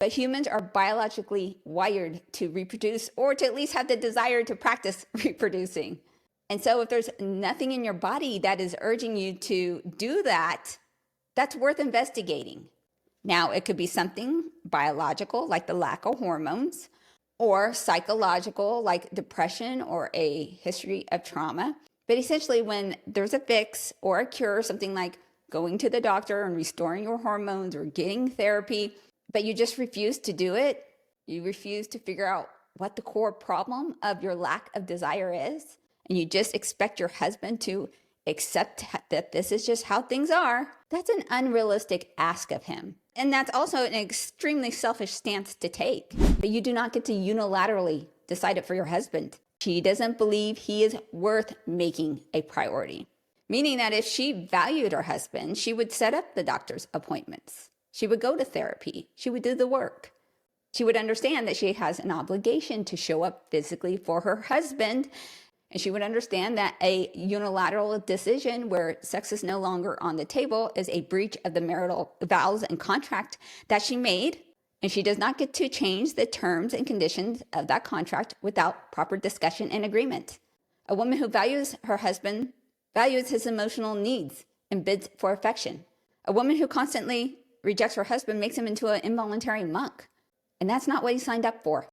But humans are biologically wired to reproduce, or to at least have the desire to practice reproducing. And so if there's nothing in your body that is urging you to do that, that's worth investigating. Now, it could be something biological, like the lack of hormones, or psychological, like depression or a history of trauma. But essentially, when there's a fix or a cure, something like going to the doctor and restoring your hormones or getting therapy, but you just refuse to do it, you refuse to figure out what the core problem of your lack of desire is, and you just expect your husband to accept that this is just how things are, that's an unrealistic ask of him. And that's also an extremely selfish stance to take. But you do not get to unilaterally decide it for your husband. She doesn't believe he is worth making a priority. Meaning that if she valued her husband, she would set up the doctor's appointments. She would go to therapy. She would do the work. She would understand that she has an obligation to show up physically for her husband. And she would understand that a unilateral decision where sex is no longer on the table is a breach of the marital vows and contract that she made. And she does not get to change the terms and conditions of that contract without proper discussion and agreement. A woman who values her husband values his emotional needs and bids for affection. A woman who constantly rejects her husband makes him into an involuntary monk. And that's not what he signed up for.